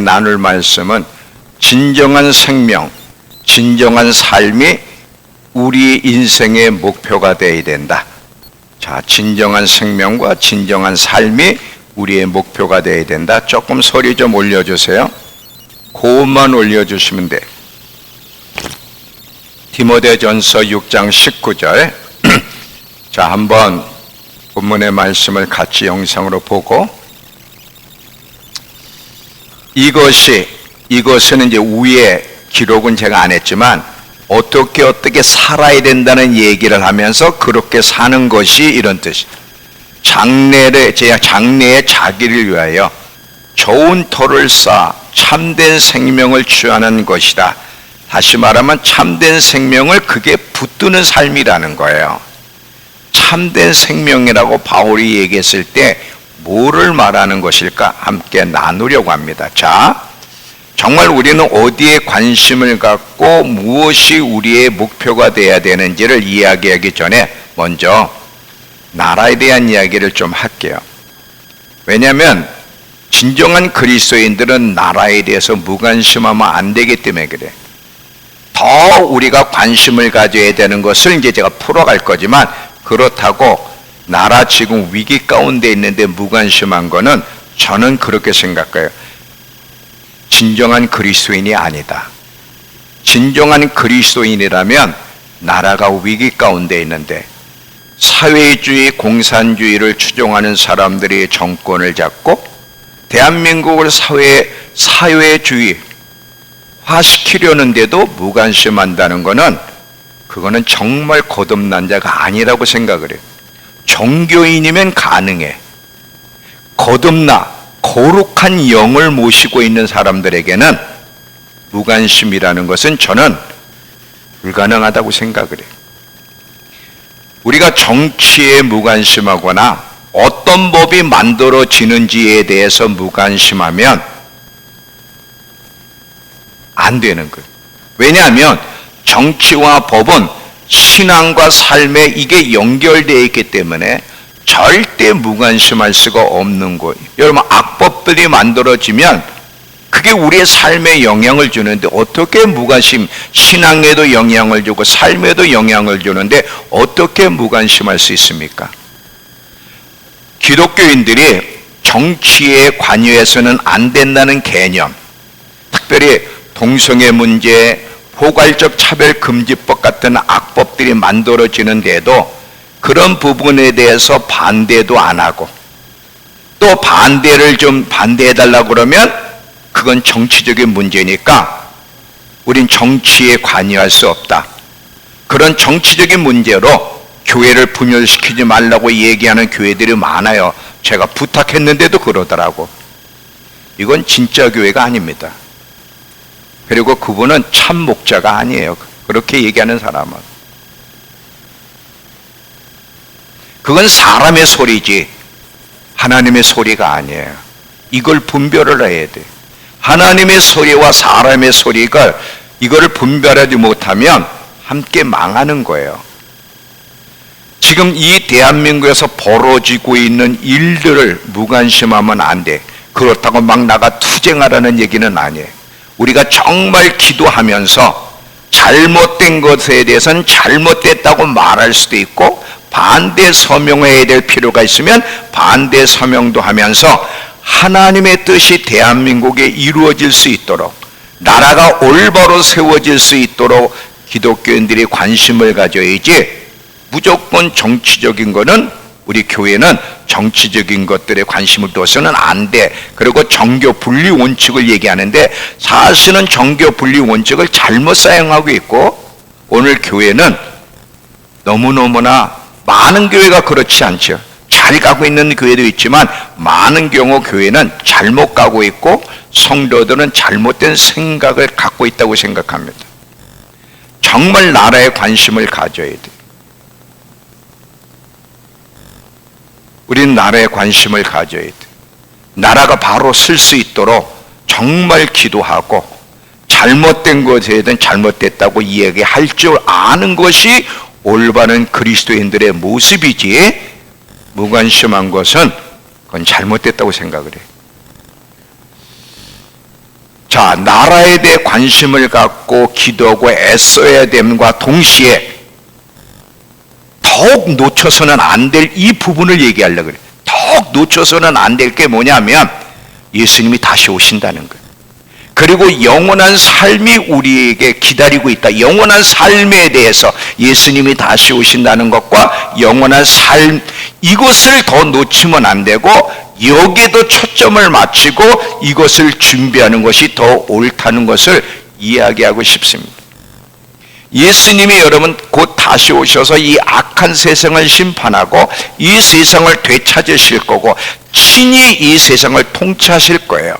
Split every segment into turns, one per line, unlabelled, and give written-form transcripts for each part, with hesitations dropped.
나눌 말씀은 진정한 생명, 진정한 삶이 우리 인생의 목표가 되어야 된다. 자, 진정한 생명과 진정한 삶이 우리의 목표가 되어야 된다. 조금 소리 좀 올려주세요. 고음만 올려주시면 돼. 디모데전서 6장 19절. 자, 한번 본문의 말씀을 같이 영상으로 보고, 이것은 이제 위에 기록은 제가 안 했지만 어떻게 살아야 된다는 얘기를 하면서 그렇게 사는 것이 이런 뜻이에요. 장래에 자기를 위하여 좋은 터를 쌓아 참된 생명을 취하는 것이다. 다시 말하면 참된 생명을 그게 붙드는 삶이라는 거예요. 참된 생명이라고 바울이 얘기했을 때 뭐를 말하는 것일까? 함께 나누려고 합니다. 자, 정말 우리는 어디에 관심을 갖고 무엇이 우리의 목표가 되어야 되는지를 이야기하기 전에 먼저 나라에 대한 이야기를 좀 할게요. 왜냐하면 진정한 그리스도인들은 나라에 대해서 무관심하면 안 되기 때문에 그래. 더 우리가 관심을 가져야 되는 것을 이제 제가 풀어갈 거지만, 그렇다고 나라 지금 위기 가운데 있는데 무관심한 거는 저는 그렇게 생각해요. 진정한 그리스도인이 아니다. 진정한 그리스도인이라면 나라가 위기 가운데 있는데 사회주의, 공산주의를 추종하는 사람들이 정권을 잡고 대한민국을 사회주의 화시키려는데도 무관심한다는 것은 그거는 정말 거듭난 자가 아니라고 생각을 해요. 종교인이면 가능해. 거듭나 거룩한 영을 모시고 있는 사람들에게는 무관심이라는 것은 저는 불가능하다고 생각을 해요. 우리가 정치에 무관심하거나 어떤 법이 만들어지는지에 대해서 무관심하면 안 되는 거예요. 왜냐하면 정치와 법은 신앙과 삶에 이게 연결되어 있기 때문에 절대 무관심할 수가 없는 거예요. 여러분, 악법들이 만들어지면 그게 우리의 삶에 영향을 주는데 어떻게 신앙에도 영향을 주고 삶에도 영향을 주는데 어떻게 무관심할 수 있습니까? 기독교인들이 정치에 관여해서는 안 된다는 개념, 특별히 동성애 문제, 포괄적 차별금지법 같은 악법들이 만들어지는데도 그런 부분에 대해서 반대도 안 하고, 또 반대를 좀 반대해달라고 그러면 그건 정치적인 문제니까 우린 정치에 관여할 수 없다. 그런 정치적인 문제로 교회를 분열시키지 말라고 얘기하는 교회들이 많아요. 제가 부탁했는데도 그러더라고. 이건 진짜 교회가 아닙니다. 그리고 그분은 참 목자가 아니에요. 그렇게 얘기하는 사람은. 그건 사람의 소리지 하나님의 소리가 아니에요. 이걸 분별을 해야 돼. 하나님의 소리와 사람의 소리가 이거를 분별하지 못하면 함께 망하는 거예요. 지금 이 대한민국에서 벌어지고 있는 일들을 무관심하면 안 돼. 그렇다고 막 나가 투쟁하라는 얘기는 아니에요. 우리가 정말 기도하면서 잘못된 것에 대해서는 잘못됐다고 말할 수도 있고, 반대 서명해야 될 필요가 있으면 반대 서명도 하면서 하나님의 뜻이 대한민국에 이루어질 수 있도록, 나라가 올바로 세워질 수 있도록 기독교인들이 관심을 가져야지, 무조건 정치적인 거는, 우리 교회는 정치적인 것들에 관심을 둬서는 안 돼. 그리고 정교 분리 원칙을 얘기하는데 사실은 정교 분리 원칙을 잘못 사용하고 있고, 오늘 교회는 너무너무나 많은 교회가 그렇지 않죠. 잘 가고 있는 교회도 있지만 많은 경우 교회는 잘못 가고 있고 성도들은 잘못된 생각을 갖고 있다고 생각합니다. 정말 나라에 관심을 가져야 돼. 우리는 나라에 관심을 가져야 돼. 나라가 바로 쓸 수 있도록 정말 기도하고, 잘못된 것에 대한 잘못됐다고 이야기할 줄 아는 것이 올바른 그리스도인들의 모습이지, 무관심한 것은 그건 잘못됐다고 생각을 해. 자, 나라에 대해 관심을 갖고 기도하고 애써야 됨과 동시에 더욱 놓쳐서는 안 될 이 부분을 얘기하려고 그래요. 더욱 놓쳐서는 안 될 게 뭐냐면 예수님이 다시 오신다는 거예요. 그리고 영원한 삶이 우리에게 기다리고 있다. 영원한 삶에 대해서 예수님이 다시 오신다는 것과 영원한 삶, 이것을 더 놓치면 안 되고 여기에도 초점을 맞추고 이것을 준비하는 것이 더 옳다는 것을 이야기하고 싶습니다. 예수님이 여러분 곧 다시 오셔서 이 악한 세상을 심판하고 이 세상을 되찾으실 거고 친히 이 세상을 통치하실 거예요.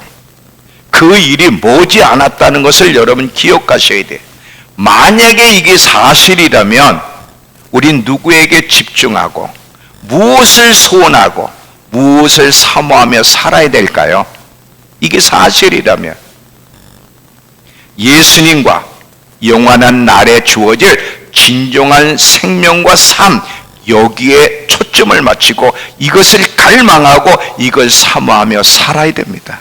그 일이 머지 않았다는 것을 여러분 기억하셔야 돼요. 만약에 이게 사실이라면 우린 누구에게 집중하고 무엇을 소원하고 무엇을 사모하며 살아야 될까요? 이게 사실이라면 예수님과 영원한 날에 주어질 진정한 생명과 삶, 여기에 초점을 맞추고 이것을 갈망하고 이걸 사모하며 살아야 됩니다.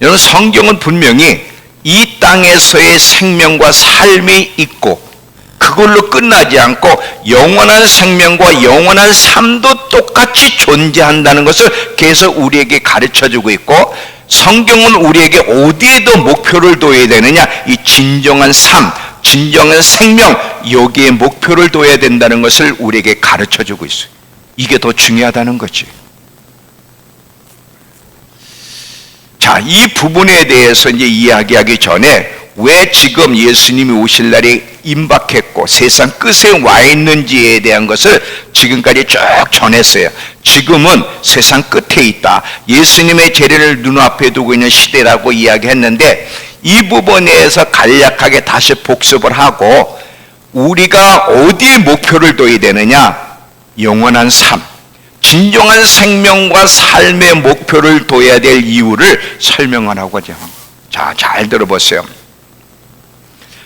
여러분, 성경은 분명히 이 땅에서의 생명과 삶이 있고 그걸로 끝나지 않고 영원한 생명과 영원한 삶도 똑같이 존재한다는 것을 계속 우리에게 가르쳐주고 있고, 성경은 우리에게 어디에도 목표를 둬야 되느냐, 이 진정한 삶, 진정한 생명, 여기에 목표를 둬야 된다는 것을 우리에게 가르쳐주고 있어요. 이게 더 중요하다는 거지. 자, 이 부분에 대해서 이제 이야기하기 전에 왜 지금 예수님이 오실 날이 임박했고 세상 끝에 와 있는지에 대한 것을 지금까지 쭉 전했어요. 지금은 세상 끝에 있다. 예수님의 재림을 눈앞에 두고 있는 시대라고 이야기했는데, 이 부분에서 간략하게 다시 복습을 하고 우리가 어디에 목표를 둬야 되느냐, 영원한 삶, 진정한 생명과 삶의 목표를 둬야 될 이유를 설명하라고 하죠. 자, 잘 들어보세요.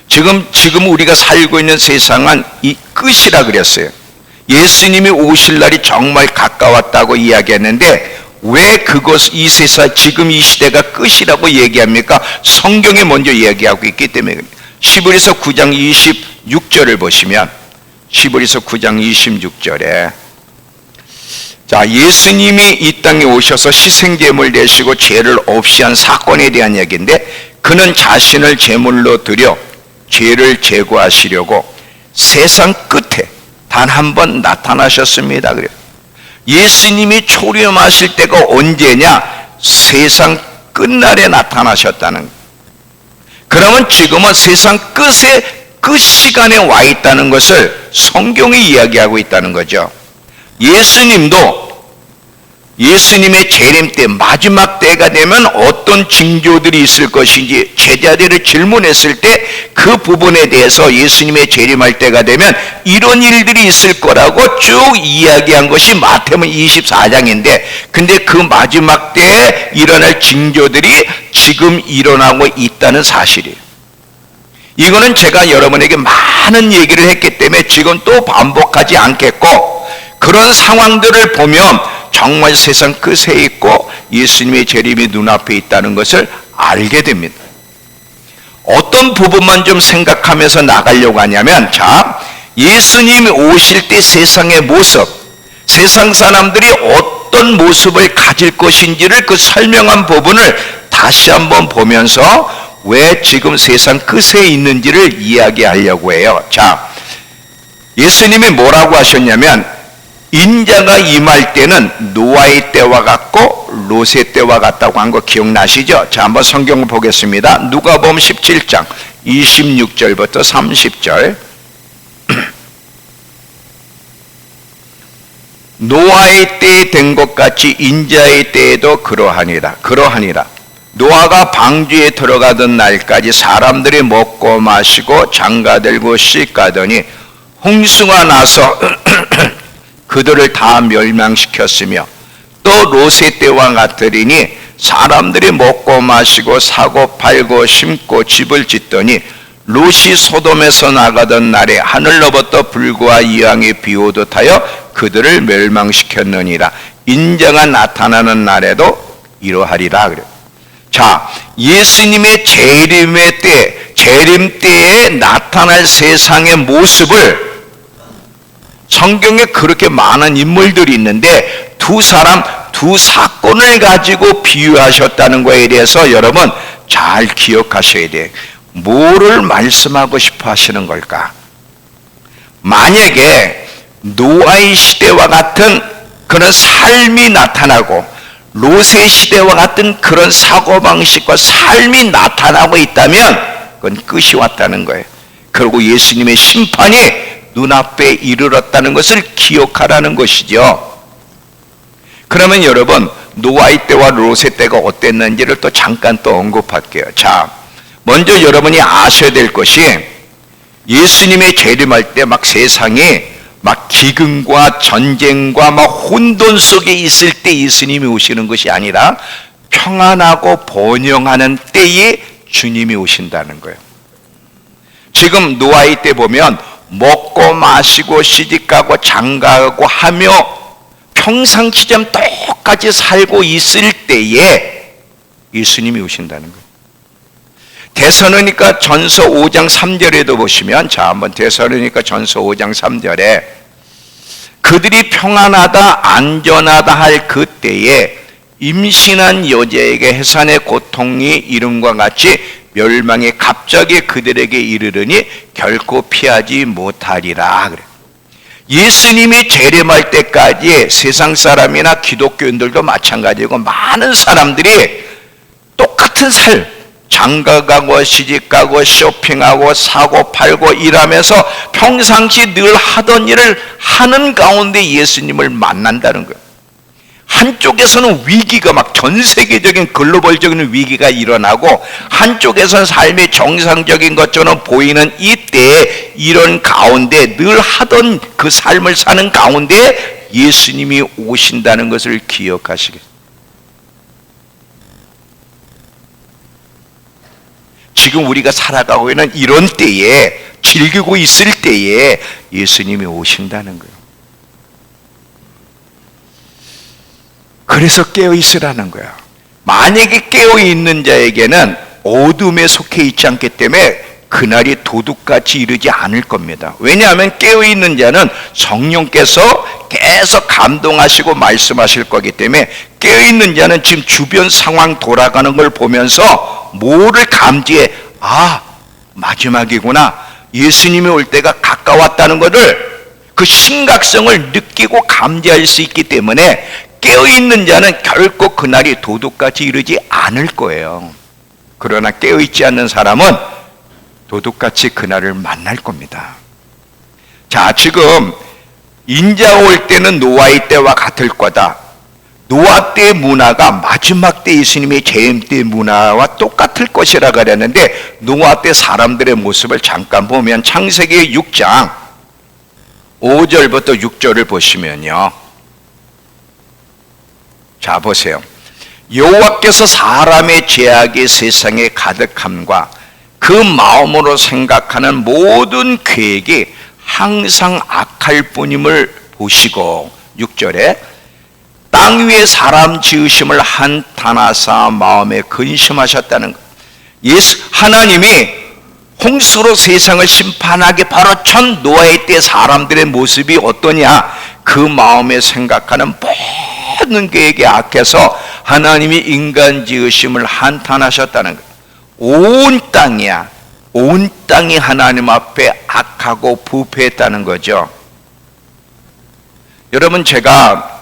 지금 우리가 살고 있는 세상은 이 끝이라 그랬어요. 예수님이 오실 날이 정말 가까웠다고 이야기했는데 왜 이 세상, 지금 이 시대가 끝이라고 얘기합니까? 성경에 먼저 이야기하고 있기 때문에. 시브리서 9장 26절을 보시면, 시브리서 9장 26절에 자, 예수님이 이 땅에 오셔서 희생제물 내시고 죄를 없이 한 사건에 대한 얘기인데, 그는 자신을 제물로 드려 죄를 제거하시려고 세상 끝에 단 한 번 나타나셨습니다. 그래요. 예수님이 초림하실 때가 언제냐? 세상 끝날에 나타나셨다는 거예요. 그러면 지금은 세상 끝 시간에 와 있다는 것을 성경이 이야기하고 있다는 거죠. 예수님의 재림 때, 마지막 때가 되면 어떤 징조들이 있을 것인지 제자들을 질문했을 때 그 부분에 대해서 예수님의 재림할 때가 되면 이런 일들이 있을 거라고 쭉 이야기한 것이 마태복음 24장인데, 근데 그 마지막 때에 일어날 징조들이 지금 일어나고 있다는 사실이에요. 이거는 제가 여러분에게 많은 얘기를 했기 때문에 지금 또 반복하지 않겠고, 그런 상황들을 보면 정말 세상 끝에 있고 예수님의 재림이 눈앞에 있다는 것을 알게 됩니다. 어떤 부분만 좀 생각하면서 나가려고 하냐면, 자, 예수님이 오실 때 세상의 모습, 세상 사람들이 어떤 모습을 가질 것인지를 그 설명한 부분을 다시 한번 보면서 왜 지금 세상 끝에 있는지를 이야기하려고 해요. 자, 예수님이 뭐라고 하셨냐면, 인자가 임할 때는 노아의 때와 같고 롯의 때와 같다고 한 거 기억나시죠? 자, 한번 성경을 보겠습니다. 누가복음 17장 26절부터 30절. 노아의 때에 된 것 같이 인자의 때에도 그러하니라. 노아가 방주에 들어가던 날까지 사람들이 먹고 마시고 장가들고 씻가더니 홍수가 나서 그들을 다 멸망시켰으며, 또 롯의 때와 같으리니 사람들이 먹고 마시고 사고 팔고 심고 집을 짓더니 롯이 소돔에서 나가던 날에 하늘로부터 불과 이왕이 비오듯 하여 그들을 멸망시켰느니라. 인자가 나타나는 날에도 이러하리라. 그래요. 자, 예수님의 재림 때에 나타날 세상의 모습을 성경에 그렇게 많은 인물들이 있는데 두 사건을 가지고 비유하셨다는 거에 대해서 여러분 잘 기억하셔야 돼요. 뭐를 말씀하고 싶어 하시는 걸까? 만약에 노아의 시대와 같은 그런 삶이 나타나고 롯의 시대와 같은 그런 사고방식과 삶이 나타나고 있다면 그건 끝이 왔다는 거예요. 그리고 예수님의 심판이 눈앞에 이르렀다는 것을 기억하라는 것이죠. 그러면 여러분 노아의 때와 롯의 때가 어땠는지를 또 잠깐 또 언급할게요. 자, 먼저 여러분이 아셔야 될 것이 예수님의 재림할 때 막 세상이 막 기근과 전쟁과 막 혼돈 속에 있을 때 예수님이 오시는 것이 아니라 평안하고 번영하는 때에 주님이 오신다는 거예요. 지금 노아의 때 보면 먹고 마시고 시집가고 장가가고 하며 평상시처럼 똑같이 살고 있을 때에 예수님이 오신다는 거예요. 데살로니가 전서 5장 3절에도 보시면, 자, 한번 데살로니가 전서 5장 3절에 그들이 평안하다 안전하다 할 그때에 임신한 여자에게 해산의 고통이 이름과 같이 멸망이 갑자기 그들에게 이르르니 결코 피하지 못하리라. 그래. 예수님이 재림할 때까지 세상 사람이나 기독교인들도 마찬가지고 많은 사람들이 똑같은 삶, 장가가고 시집가고 쇼핑하고 사고 팔고 일하면서 평상시 늘 하던 일을 하는 가운데 예수님을 만난다는 거예요. 한쪽에서는 위기가 막 전 세계적인 글로벌적인 위기가 일어나고 한쪽에서는 삶이 정상적인 것처럼 보이는 이때에 이런 가운데 늘 하던 그 삶을 사는 가운데 예수님이 오신다는 것을 기억하시겠습니다. 지금 우리가 살아가고 있는 이런 때에 즐기고 있을 때에 예수님이 오신다는 거예요. 그래서 깨어있으라는 거야. 만약에 깨어있는 자에게는 어둠에 속해 있지 않기 때문에 그날이 도둑같이 이르지 않을 겁니다. 왜냐하면 깨어있는 자는 성령께서 계속 감동하시고 말씀하실 거기 때문에 깨어있는 자는 지금 주변 상황 돌아가는 걸 보면서 뭐를 감지해? 아, 마지막이구나. 예수님이 올 때가 가까웠다는 것을 그 심각성을 느끼고 감지할 수 있기 때문에 깨어있는 자는 결코 그날이 도둑같이 이르지 않을 거예요. 그러나 깨어있지 않는 사람은 도둑같이 그날을 만날 겁니다. 자, 지금 인자 올 때는 노아의 때와 같을 거다. 노아 때의 문화가 마지막 때 예수님의 재림 때의 문화와 똑같을 것이라 그랬는데 노아 때 사람들의 모습을 잠깐 보면 창세기 6장 5절부터 6절을 보시면요. 자, 보세요. 여호와께서 사람의 죄악이 세상에 가득함과 그 마음으로 생각하는 모든 계획이 항상 악할 뿐임을 보시고 6절에 땅 위에 사람 지으심을 한탄하사 마음에 근심하셨다는 것. 하나님이 홍수로 세상을 심판하기 바로 전 노아의 때 사람들의 모습이 어떠냐? 그 마음에 생각하는 모든 계획에 악해서 하나님이 인간 지으심을 한탄하셨다는 것. 온 땅이야. 온 땅이 하나님 앞에 악하고 부패했다는 거죠. 여러분, 제가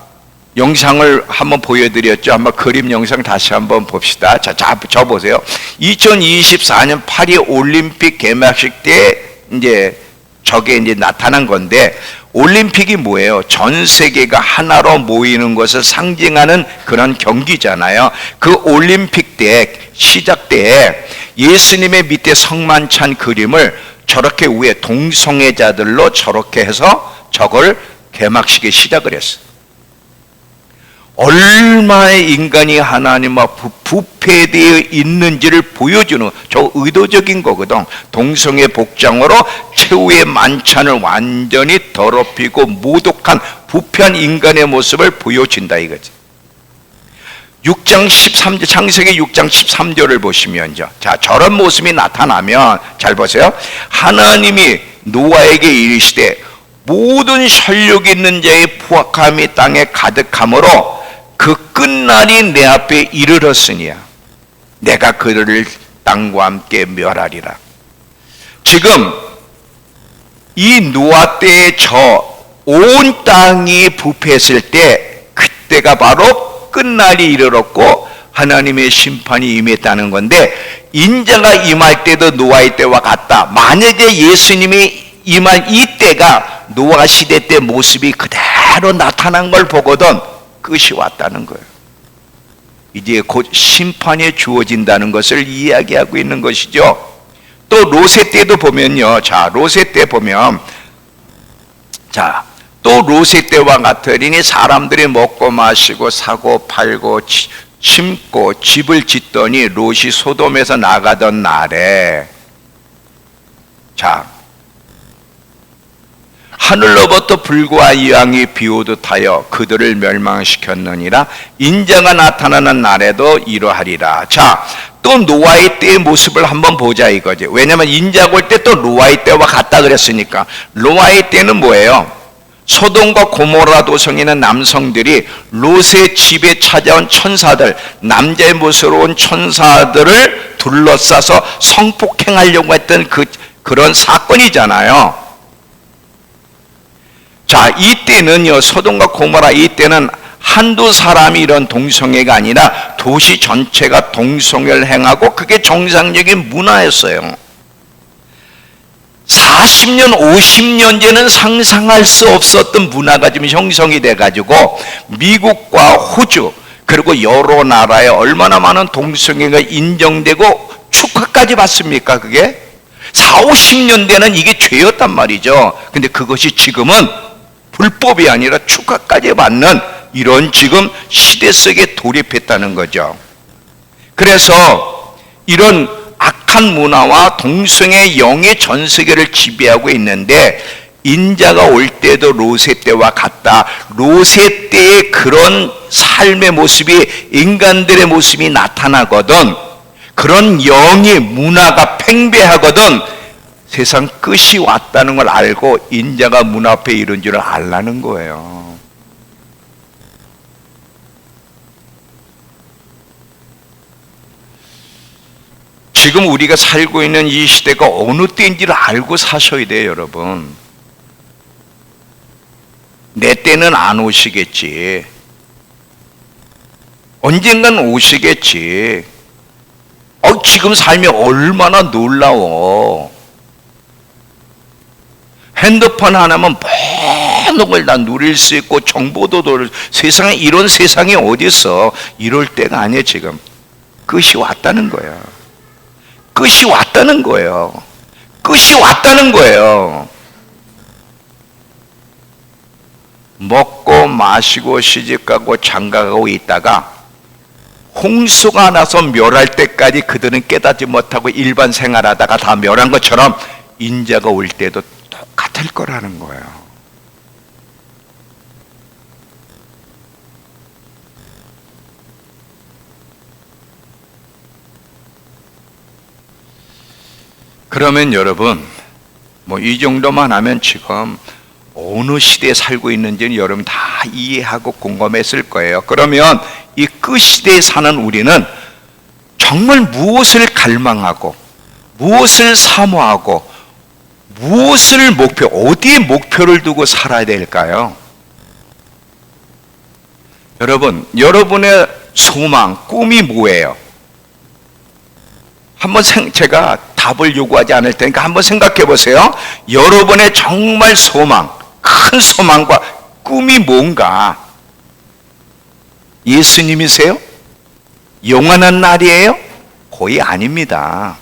영상을 한번 보여드렸죠. 한번 그림 영상 다시 한번 봅시다. 자, 저 보세요. 2024년 파리 올림픽 개막식 때 이제 저게 이제 나타난 건데, 올림픽이 뭐예요? 전 세계가 하나로 모이는 것을 상징하는 그런 경기잖아요. 그 올림픽 때 시작 때 예수님의 밑에 성만 찬 그림을 저렇게 위에 동성애자들로 저렇게 해서 저걸 개막식에 시작을 했어요. 얼마의 인간이 하나님 앞 부패되어 있는지를 보여주는 저 의도적인 거거든. 동성애 복장으로 최후의 만찬을 완전히 더럽히고 모독한 부패한 인간의 모습을 보여준다 이거지. 6장 13절, 창세기 6장 13절을 보시면요. 자, 저런 모습이 나타나면, 잘 보세요. 하나님이 노아에게 이르시되 모든 혈육 있는 자의 부악함이 땅에 가득하므로 그 끝날이 내 앞에 이르렀으니야. 내가 그들을 땅과 함께 멸하리라. 지금 이 노아 때에 저 온 땅이 부패했을 때, 그때가 바로 끝날이 이르렀고 하나님의 심판이 임했다는 건데, 인자가 임할 때도 노아의 때와 같다. 만약에 예수님이 임할 이 때가 노아 시대 때 모습이 그대로 나타난 걸 보거든 끝이 왔다는 거예요. 이제 곧 심판에 주어진다는 것을 이야기하고 있는 것이죠. 또 롯의 때도 보면요. 자, 롯의 때 보면, 자, 또 롯의 때와 같으리니 사람들이 먹고 마시고 사고 팔고 심고 집을 짓더니 롯이 소돔에서 나가던 날에, 자, 하늘로부터 불과 이왕이 비오듯 하여 그들을 멸망시켰느니라. 인자가 나타나는 날에도 이러하리라. 자, 또 노아의 때의 모습을 한번 보자 이거지. 왜냐하면 인자가 올 때 또 노아의 때와 같다 그랬으니까. 노아의 때는 뭐예요? 소돔과 고모라 도성에는 남성들이 롯의 집에 찾아온 천사들, 남자의 모습으로 온 천사들을 둘러싸서 성폭행하려고 했던 그런 사건이잖아요. 자, 이때는요, 소돔과 고모라 이때는 한두 사람이 이런 동성애가 아니라 도시 전체가 동성애를 행하고 그게 정상적인 문화였어요. 40년, 50년 전에는 상상할 수 없었던 문화가 지금 형성이 돼가지고 미국과 호주 그리고 여러 나라에 얼마나 많은 동성애가 인정되고 축하까지 받습니까? 그게 40, 50년 전에는 이게 죄였단 말이죠. 근데 그것이 지금은 불법이 아니라 축하까지 받는 이런 지금 시대 속에 돌입했다는 거죠. 그래서 이런 악한 문화와 동성애 영의 전 세계를 지배하고 있는데, 인자가 올 때도 롯의 때와 같다. 롯의 때의 그런 삶의 모습이 인간들의 모습이 나타나거든. 그런 영의 문화가 팽배하거든. 세상 끝이 왔다는 걸 알고 인자가 문 앞에 이른 줄을 알라는 거예요. 지금 우리가 살고 있는 이 시대가 어느 때인지를 알고 사셔야 돼요, 여러분. 내 때는 안 오시겠지. 언젠간 오시겠지. 지금 삶이 얼마나 놀라워. 핸드폰 하나면 모든 걸 다 누릴 수 있고 정보도 누릴 세상에 이런 세상이 어디 있어. 이럴 때가 아니에요. 지금 끝이 왔다는 거야. 끝이 왔다는 거예요. 끝이 왔다는 거예요. 먹고 마시고 시집가고 장가가고 있다가 홍수가 나서 멸할 때까지 그들은 깨닫지 못하고 일반 생활하다가 다 멸한 것처럼 인자가 올 때도 똑같을 거라는 거예요. 그러면 여러분, 이 정도만 하면 지금 어느 시대에 살고 있는지는 여러분 다 이해하고 공감했을 거예요. 그러면 이 끝시대에 사는 우리는 정말 무엇을 갈망하고 무엇을 사모하고 무엇을 어디에 목표를 두고 살아야 될까요? 여러분, 여러분의 소망, 꿈이 뭐예요? 제가 답을 요구하지 않을 테니까 한번 생각해 보세요. 여러분의 정말 소망, 큰 소망과 꿈이 뭔가? 예수님이세요? 영원한 날이에요? 거의 아닙니다.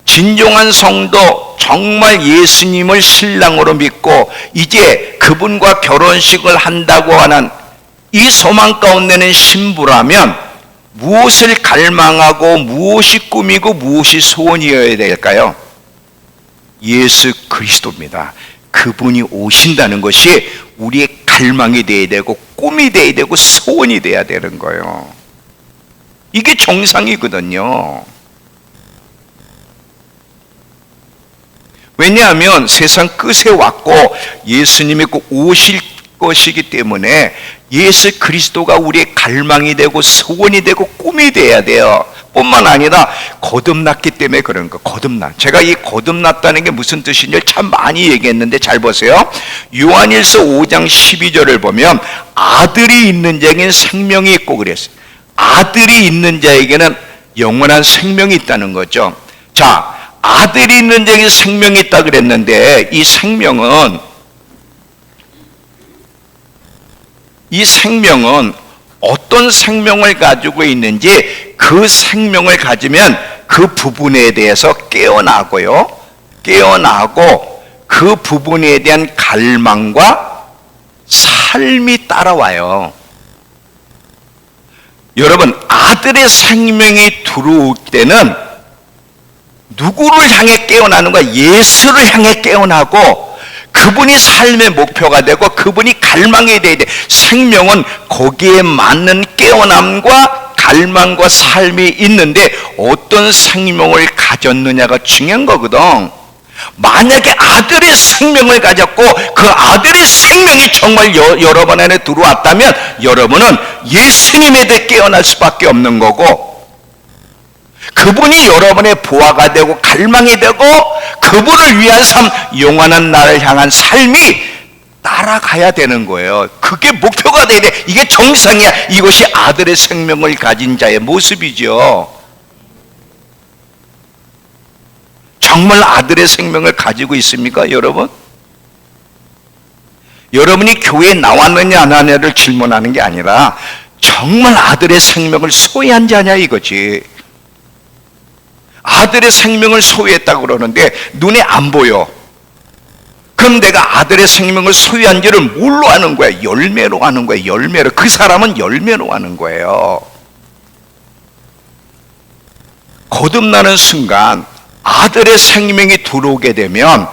진정한 성도, 정말 예수님을 신랑으로 믿고 이제 그분과 결혼식을 한다고 하는 이 소망 가운데는 신부라면 무엇을 갈망하고 무엇이 꿈이고 무엇이 소원이어야 될까요? 예수 그리스도입니다. 그분이 오신다는 것이 우리의 갈망이 되어야 되고 꿈이 돼야 되고 소원이 돼야 되는 거예요. 이게 정상이거든요. 왜냐하면 세상 끝에 왔고 예수님이 꼭 오실 것이기 때문에 예수 그리스도가 우리의 갈망이 되고 소원이 되고 꿈이 돼야 돼요. 뿐만 아니라 거듭났기 때문에 그런 거. 거듭난. 제가 이 거듭났다는 게 무슨 뜻인지 참 많이 얘기했는데 잘 보세요. 요한일서 5장 12절을 보면 아들이 있는 자에게는 생명이 있고 그랬어요. 아들이 있는 자에게는 영원한 생명이 있다는 거죠. 자, 아들이 있는 자에게 생명이 있다 그랬는데 이 생명은 어떤 생명을 가지고 있는지 그 생명을 가지면 그 부분에 대해서 깨어나고 그 부분에 대한 갈망과 삶이 따라와요. 여러분, 아들의 생명이 들어올 때는 누구를 향해 깨어나는 거야? 예수를 향해 깨어나고 그분이 삶의 목표가 되고 그분이 갈망이 돼야 돼. 생명은 거기에 맞는 깨어남과 갈망과 삶이 있는데 어떤 생명을 가졌느냐가 중요한 거거든. 만약에 아들의 생명을 가졌고 그 아들의 생명이 정말 여러분 안에 들어왔다면 여러분은 예수님에 대해 깨어날 수밖에 없는 거고 그분이 여러분의 보아가 되고 갈망이 되고 그분을 위한 삶, 영원한 나를 향한 삶이 따라가야 되는 거예요. 그게 목표가 돼야 돼. 이게 정상이야. 이것이 아들의 생명을 가진 자의 모습이죠. 정말 아들의 생명을 가지고 있습니까, 여러분? 여러분이 교회에 나왔느냐 안 하느냐를 질문하는 게 아니라 정말 아들의 생명을 소유한 자냐 이거지. 아들의 생명을 소유했다고 그러는데 눈에 안 보여. 그럼 내가 아들의 생명을 소유한지를 뭘로 하는 거야? 열매로 하는 거야. 열매로. 그 사람은 열매로 하는 거예요. 거듭나는 순간 아들의 생명이 들어오게 되면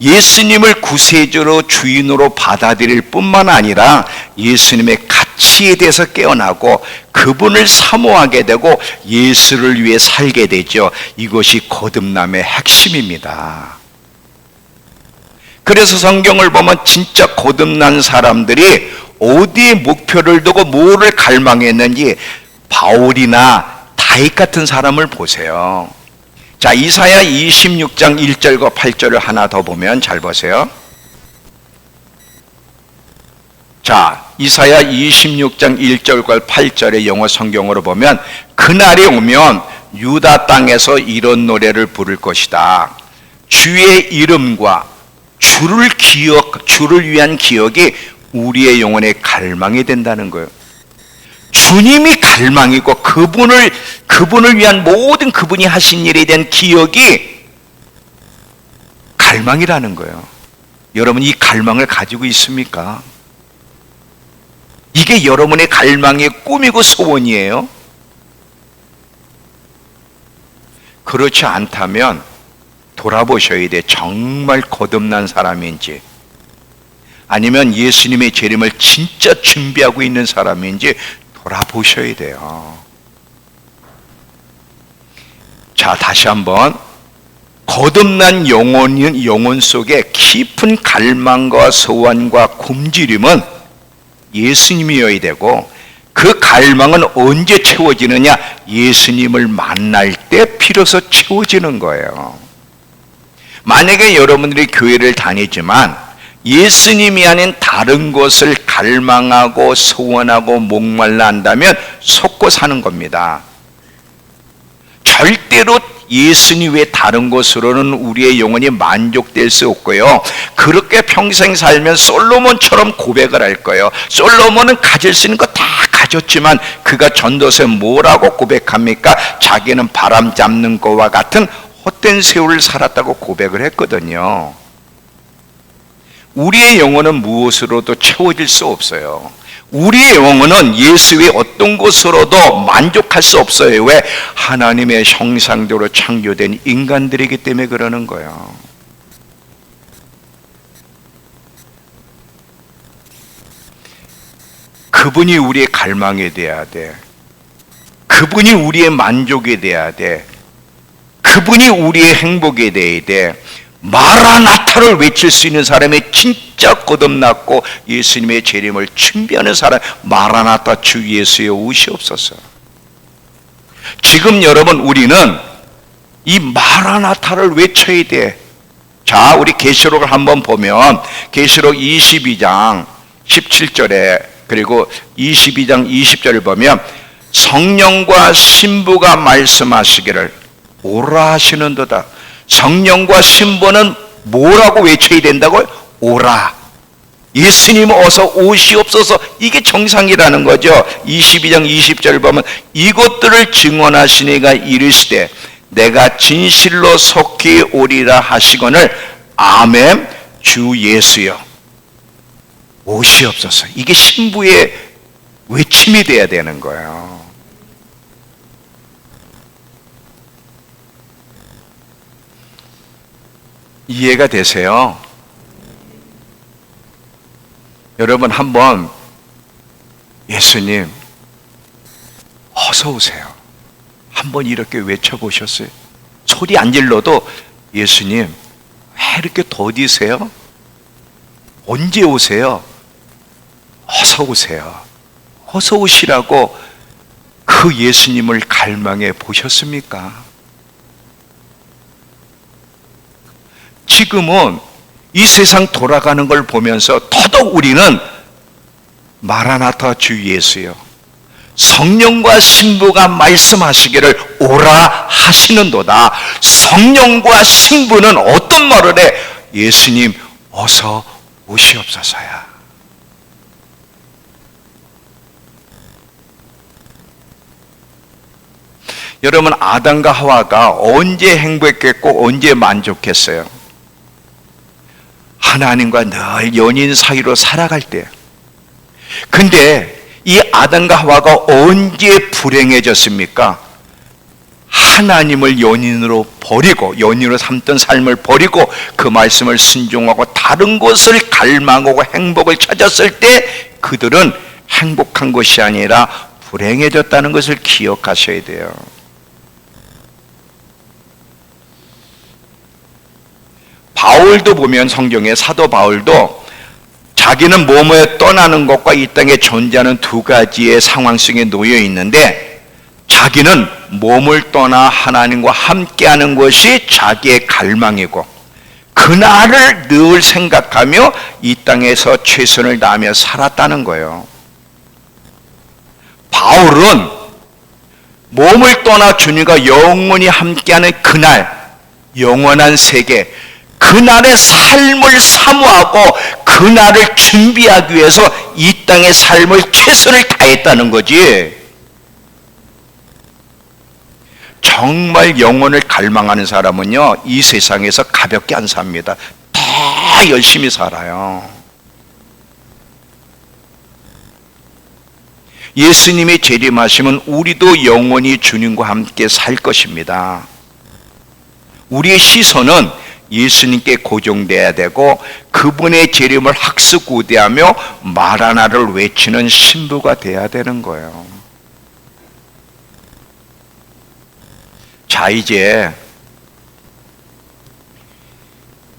예수님을 구세주로 주인으로 받아들일 뿐만 아니라 예수님의 가치에 대해서 깨어나고 그분을 사모하게 되고 예수를 위해 살게 되죠. 이것이 거듭남의 핵심입니다. 그래서 성경을 보면 진짜 거듭난 사람들이 어디에 목표를 두고 뭐를 갈망했는지 바울이나 다윗 같은 사람을 보세요. 자, 이사야 26장 1절과 8절을 하나 더 보면 잘 보세요. 자, 이사야 26장 1절과 8절의 영어 성경으로 보면 그날이 오면 유다 땅에서 이런 노래를 부를 것이다. 주의 이름과 주를 위한 기억이 우리의 영혼의 갈망이 된다는 거예요. 주님이 갈망이고 그분을 위한 모든 그분이 하신 일에 대한 기억이 갈망이라는 거예요. 여러분 이 갈망을 가지고 있습니까? 이게 여러분의 갈망의 꿈이고 소원이에요? 그렇지 않다면 돌아보셔야 돼. 정말 거듭난 사람인지 아니면 예수님의 재림을 진짜 준비하고 있는 사람인지 돌아보셔야 돼요. 자, 다시 한번 거듭난 영혼 속에 깊은 갈망과 소원과 굶주림은 예수님이어야 되고 그 갈망은 언제 채워지느냐? 예수님을 만날 때 비로소 채워지는 거예요. 만약에 여러분들이 교회를 다니지만 예수님이 아닌 다른 것을 갈망하고 소원하고 목말라 한다면 속고 사는 겁니다. 절대로 예수님 외 다른 것으로는 우리의 영혼이 만족될 수 없고요. 그렇게 평생 살면 솔로몬처럼 고백을 할 거예요. 솔로몬은 가질 수 있는 거 다 가졌지만 그가 전도서에 뭐라고 고백합니까? 자기는 바람 잡는 것과 같은 헛된 세월을 살았다고 고백을 했거든요. 우리의 영혼은 무엇으로도 채워질 수 없어요. 우리의 영혼은 예수의 어떤 것으로도 만족할 수 없어요. 왜? 하나님의 형상대로 창조된 인간들이기 때문에 그러는 거예요. 그분이 우리의 갈망이 돼야 돼. 그분이 우리의 만족이 돼야 돼. 그분이 우리의 행복이 돼야 돼. 마라나타를 외칠 수 있는 사람이 진짜 거듭났고 예수님의 재림을 준비하는 사람, 마라나타 주 예수여 오시옵소서. 지금 여러분 우리는 이 마라나타를 외쳐야 돼. 자, 우리 계시록을 한번 보면 계시록 22장 17절에 그리고 22장 20절을 보면 성령과 신부가 말씀하시기를 오라 하시는도다. 성령과 신부는 뭐라고 외쳐야 된다고요? 오라. 예수님 어서 오시옵소서. 이게 정상이라는 거죠. 22장 20절을 보면 이것들을 증언하시니가 이르시되 내가 진실로 속히 오리라 하시거늘 아멘 주 예수여 오시옵소서. 이게 신부의 외침이 돼야 되는 거예요. 이해가 되세요? 여러분 한번 예수님 어서 오세요. 한번 이렇게 외쳐보셨어요? 소리 안 질러도 예수님 왜 이렇게 더디세요? 언제 오세요? 어서 오세요. 어서 오시라고 그 예수님을 갈망해 보셨습니까? 지금은 이 세상 돌아가는 걸 보면서 더더욱 우리는 마라나타 주 예수여 성령과 신부가 말씀하시기를 오라 하시는도다. 성령과 신부는 어떤 말을 해? 예수님 어서 오시옵소서야. 여러분 아담과 하와가 언제 행복했고 언제 만족했어요? 하나님과 늘 연인 사이로 살아갈 때. 근데 이 아담과 하와가 언제 불행해졌습니까? 하나님을 연인으로 버리고 연인으로 삼던 삶을 버리고 그 말씀을 순종하고 다른 것을 갈망하고 행복을 찾았을 때 그들은 행복한 것이 아니라 불행해졌다는 것을 기억하셔야 돼요. 바울도 보면 성경에 사도 바울도 자기는 몸에 떠나는 것과 이 땅에 존재하는 두 가지의 상황 속에 놓여 있는데 자기는 몸을 떠나 하나님과 함께하는 것이 자기의 갈망이고 그날을 늘 생각하며 이 땅에서 최선을 다하며 살았다는 거예요. 바울은 몸을 떠나 주님과 영원히 함께하는 그날 영원한 세계 그날의 삶을 사모하고 그날을 준비하기 위해서 이 땅의 삶을 최선을 다했다는 거지. 정말 영혼을 갈망하는 사람은요 이 세상에서 가볍게 안 삽니다. 다 열심히 살아요. 예수님이 재림하시면 우리도 영원히 주님과 함께 살 것입니다. 우리의 시선은 예수님께 고정돼야 되고 그분의 재림을 학습구대하며 마라나를 외치는 신부가 돼야 되는 거예요. 자, 이제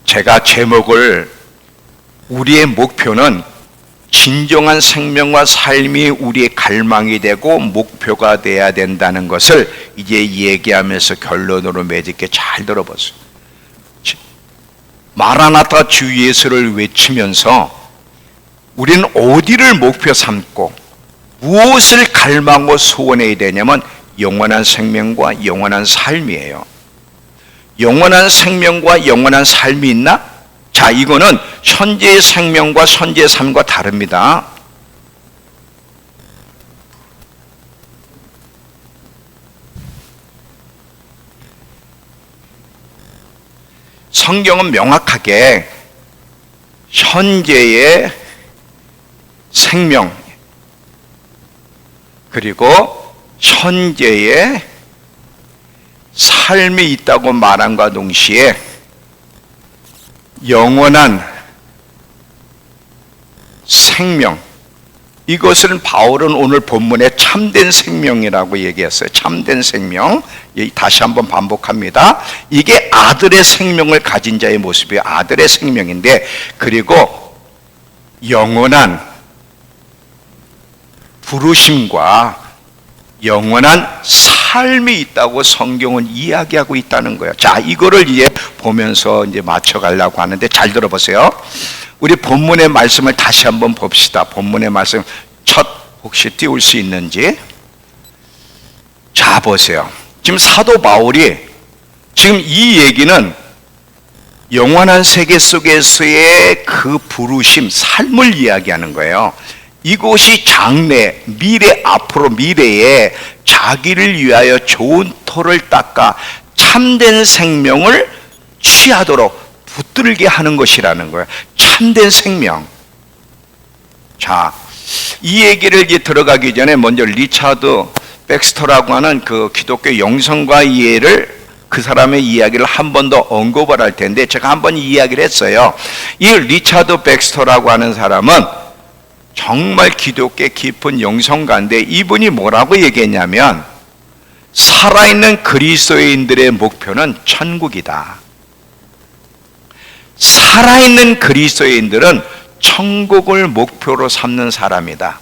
제가 제목을 우리의 목표는 진정한 생명과 삶이 우리의 갈망이 되고 목표가 돼야 된다는 것을 이제 얘기하면서 결론으로 맺을게. 잘 들어보세요. 마라나타 주 예수를 외치면서 우리는 어디를 목표 삼고 무엇을 갈망하고 소원해야 되냐면 영원한 생명과 영원한 삶이에요. 영원한 생명과 영원한 삶이 있나? 자, 이거는 현재의 생명과 현재의 삶과 다릅니다. 성경은 명확하게 현재의 생명 그리고 현재의 삶이 있다고 말함과 동시에 영원한 생명 이것은 바울은 오늘 본문에 참된 생명이라고 얘기했어요. 참된 생명. 다시 한번 반복합니다. 이게 아들의 생명을 가진 자의 모습이에요. 아들의 생명인데, 그리고 영원한 부르심과 영원한 삶이 있다고 성경은 이야기하고 있다는 거예요. 자, 이거를 이제 보면서 이제 맞춰가려고 하는데, 잘 들어보세요. 우리 본문의 말씀을 다시 한번 봅시다. 본문의 말씀 혹시 띄울 수 있는지. 자, 보세요. 지금 사도 바울이 지금 이 얘기는 영원한 세계 속에서의 그 부르심, 삶을 이야기하는 거예요. 이곳이 장래, 미래, 앞으로 미래에 자기를 위하여 좋은 터를 닦아 참된 생명을 취하도록 붙들게 하는 것이라는 거예요. 참된 생명. 자, 이 얘기를 이제 들어가기 전에 먼저 리차드 백스터라고 하는 그 기독교 영성과 이해를, 그 사람의 이야기를 한 번 더 언급을 할 텐데, 제가 한 번 이야기를 했어요. 이 리차드 백스터라고 하는 사람은 정말 기독교 깊은 영성가인데, 이분이 뭐라고 얘기했냐면, 살아있는 그리스도인들의 목표는 천국이다. 살아있는 그리스도인들은 천국을 목표로 삼는 사람이다.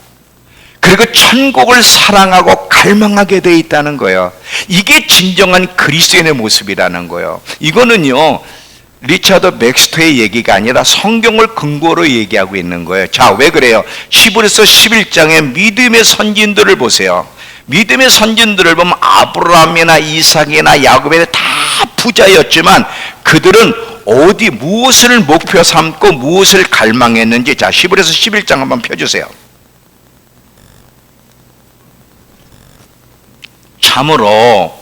그리고 천국을 사랑하고 갈망하게 돼 있다는 거예요. 이게 진정한 그리스도인의 모습이라는 거예요. 이거는요, 리차드 백스터의 얘기가 아니라 성경을 근거로 얘기하고 있는 거예요. 자, 왜 그래요? 히브리서 11장의 믿음의 선진들을 보세요. 믿음의 선진들을 보면 아브라함이나 이삭이나 야곱이나 다 부자였지만 그들은 무엇을 목표 삼고 무엇을 갈망했는지, 자, 히브리서 11장 한번 펴주세요. 참으로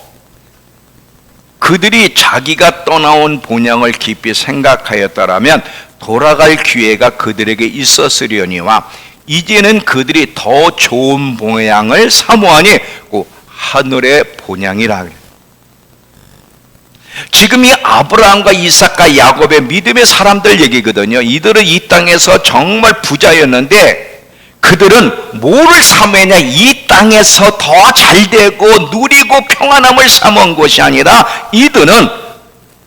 그들이 자기가 떠나온 본향을 깊이 생각하였더라면 돌아갈 기회가 그들에게 있었으려니와, 이제는 그들이 더 좋은 본향을 사모하니 하늘의 본향이라. 지금 이 아브라함과 이삭과 야곱의 믿음의 사람들 얘기거든요. 이들은 이 땅에서 정말 부자였는데 그들은 뭐를 사모했냐? 이 땅에서 더 잘되고 누리고 평안함을 사모한 것이 아니라 이들은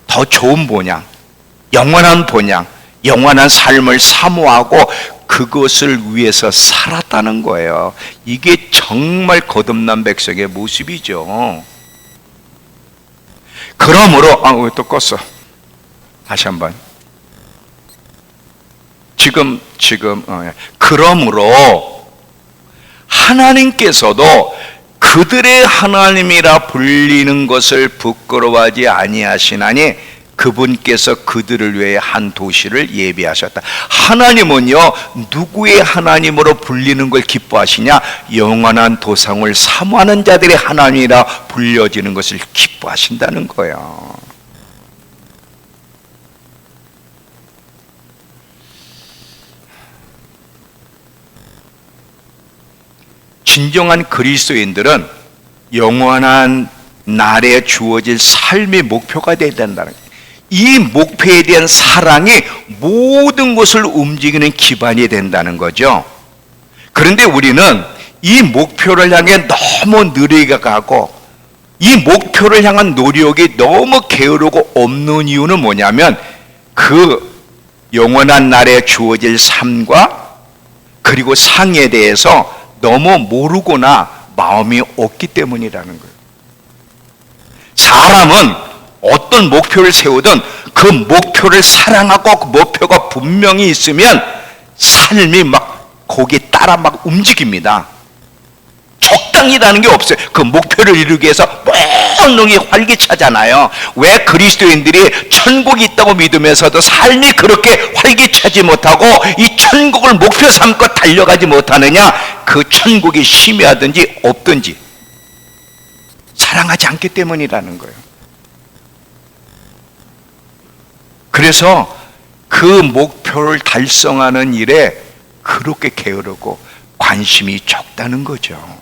더 좋은 본향, 영원한 본향, 영원한 삶을 사모하고 그것을 위해서 살았다는 거예요. 이게 정말 거듭난 백성의 모습이죠. 그러므로 왜 또 껐어? 다시 한번. 그러므로 하나님께서도 그들의 하나님이라 불리는 것을 부끄러워하지 아니하시나니 그분께서 그들을 위해 한 도시를 예비하셨다. 하나님은요, 누구의 하나님으로 불리는 걸 기뻐하시냐? 영원한 도성을 사모하는 자들의 하나님이라 불려지는 것을 기뻐하신다는 거예요. 진정한 그리스도인들은 영원한 날에 주어질 삶의 목표가 되어야 된다는 거예요. 이 목표에 대한 사랑이 모든 것을 움직이는 기반이 된다는 거죠. 그런데 우리는 이 목표를 향해 너무 느리게 가고 이 목표를 향한 노력이 너무 게으르고 없는 이유는 뭐냐면 그 영원한 날에 주어질 삶과 그리고 상에 대해서 너무 모르거나 마음이 없기 때문이라는 거예요. 사람은 어떤 목표를 세우든 그 목표를 사랑하고 그 목표가 분명히 있으면 삶이 막 거기에 따라 막 움직입니다. 적당히라는 게 없어요. 그 목표를 이루기 위해서 몽롱히 활기차잖아요. 왜 그리스도인들이 천국이 있다고 믿으면서도 삶이 그렇게 활기차지 못하고 이 천국을 목표 삼고 달려가지 못하느냐? 그 천국이 희미하든지 없든지 사랑하지 않기 때문이라는 거예요. 그래서 그 목표를 달성하는 일에 그렇게 게으르고 관심이 적다는 거죠.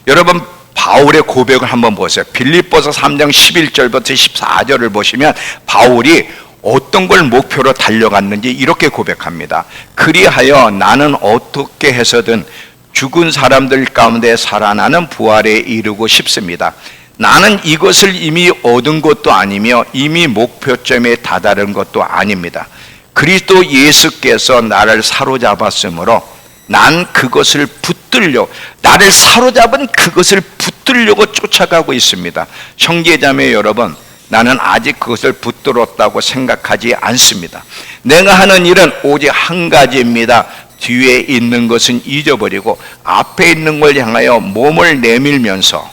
여러분, 바울의 고백을 한번 보세요. 빌립보서 3장 11절부터 14절을 보시면 바울이 어떤 걸 목표로 달려갔는지 이렇게 고백합니다. 그리하여 나는 어떻게 해서든 죽은 사람들 가운데 살아나는 부활에 이르고 싶습니다. 나는 이것을 이미 얻은 것도 아니며 이미 목표점에 다다른 것도 아닙니다. 그리스도 예수께서 나를 사로잡았으므로 난 그것을 붙들려, 나를 사로잡은 그것을 붙들려고 쫓아가고 있습니다. 형제자매 여러분, 나는 아직 그것을 붙들었다고 생각하지 않습니다. 내가 하는 일은 오직 한 가지입니다. 뒤에 있는 것은 잊어버리고 앞에 있는 걸 향하여 몸을 내밀면서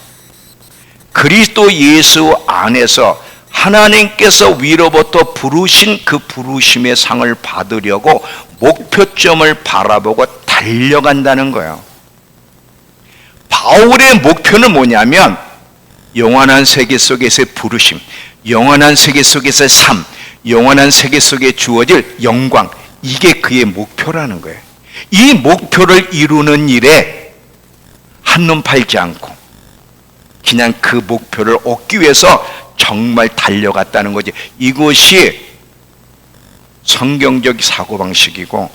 그리스도 예수 안에서 하나님께서 위로부터 부르신 그 부르심의 상을 받으려고 목표점을 바라보고 달려간다는 거예요. 바울의 목표는 뭐냐면 영원한 세계 속에서의 부르심, 영원한 세계 속에서의 삶, 영원한 세계 속에 주어질 영광, 이게 그의 목표라는 거예요. 이 목표를 이루는 일에 한눈 팔지 않고 그냥 그 목표를 얻기 위해서 정말 달려갔다는 거지. 이것이 성경적 사고방식이고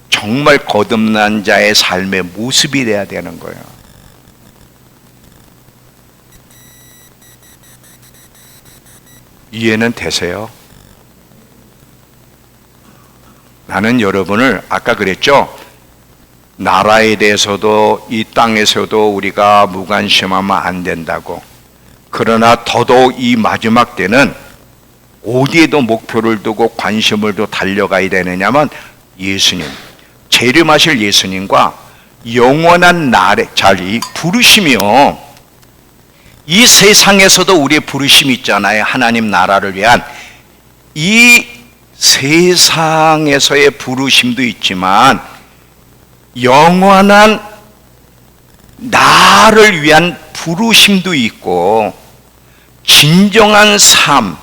정말 거듭난 자의 삶의 모습이 돼야 되는 거예요. 이해는 되세요? 나는 여러분을 아까 그랬죠? 나라에 대해서도 이 땅에서도 우리가 무관심하면 안 된다고. 그러나 더더욱 이 마지막 때는 어디에도 목표를 두고 관심을 두고 달려가야 되느냐면 예수님, 재림하실 예수님과 영원한 날에 이 부르심이요. 이 세상에서도 우리의 부르심이 있잖아요. 하나님 나라를 위한. 이 세상에서의 부르심도 있지만 영원한 나를 위한 부르심도 있고 진정한 삶,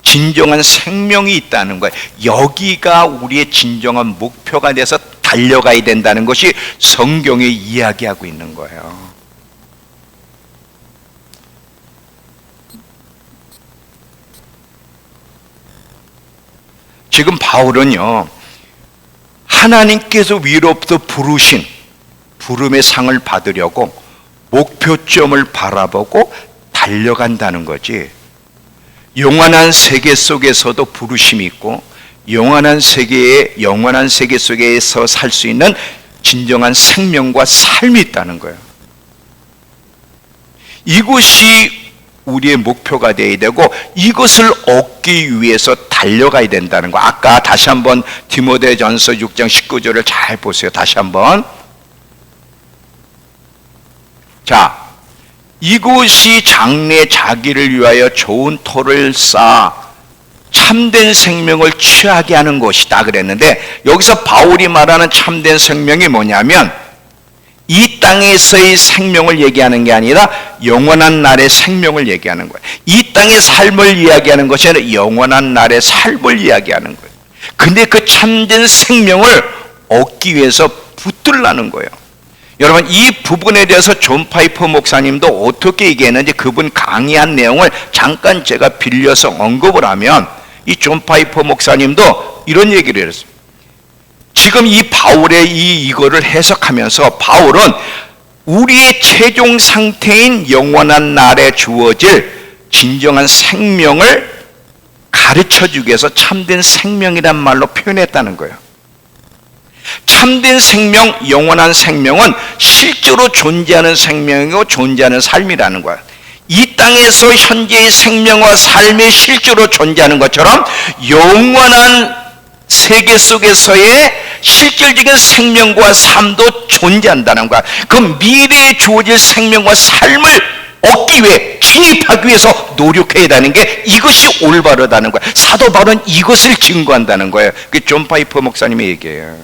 진정한 생명이 있다는 거예요. 여기가 우리의 진정한 목표가 돼서 달려가야 된다는 것이 성경에 이야기하고 있는 거예요. 지금 바울은요, 하나님께서 위로부터 부르신 부름의 상을 받으려고 목표점을 바라보고 달려간다는 거지. 영원한 세계 속에서도 부르심이 있고 영원한 세계 속에서 살 수 있는 진정한 생명과 삶이 있다는 거예요. 이것이 우리의 목표가 되어야 되고 이것을 얻기 위해서 달려가야 된다는 거. 아까 다시 한번 디모데전서 6장 19절을 잘 보세요. 다시 한번. 자, 이곳이 장래 자기를 위하여 좋은 토를 쌓아 참된 생명을 취하게 하는 것이다 그랬는데, 여기서 바울이 말하는 참된 생명이 뭐냐면 이 땅에서의 생명을 얘기하는 게 아니라 영원한 날의 생명을 얘기하는 거예요. 이 땅의 삶을 이야기하는 것이 아니라 영원한 날의 삶을 이야기하는 거예요. 근데 그 참된 생명을 얻기 위해서 붙들라는 거예요. 여러분, 이 부분에 대해서 존 파이퍼 목사님도 어떻게 얘기했는지 그분 강의한 내용을 잠깐 제가 빌려서 언급을 하면, 이 존 파이퍼 목사님도 이런 얘기를 했어요. 지금 이 바울의 이거를 해석하면서 바울은 우리의 최종 상태인 영원한 날에 주어질 진정한 생명을 가르쳐주기 위해서 참된 생명이란 말로 표현했다는 거예요. 참된 생명, 영원한 생명은 실제로 존재하는 생명이고 존재하는 삶이라는 거예요. 이 땅에서 현재의 생명과 삶이 실제로 존재하는 것처럼 영원한 세계 속에서의 실질적인 생명과 삶도 존재한다는 거야. 그 미래에 주어질 생명과 삶을 얻기 위해, 진입하기 위해서 노력해야 되는 게 이것이 올바르다는 거야. 사도 바울은 이것을 증거한다는 거예요. 그게 존 파이퍼 목사님의 얘기예요.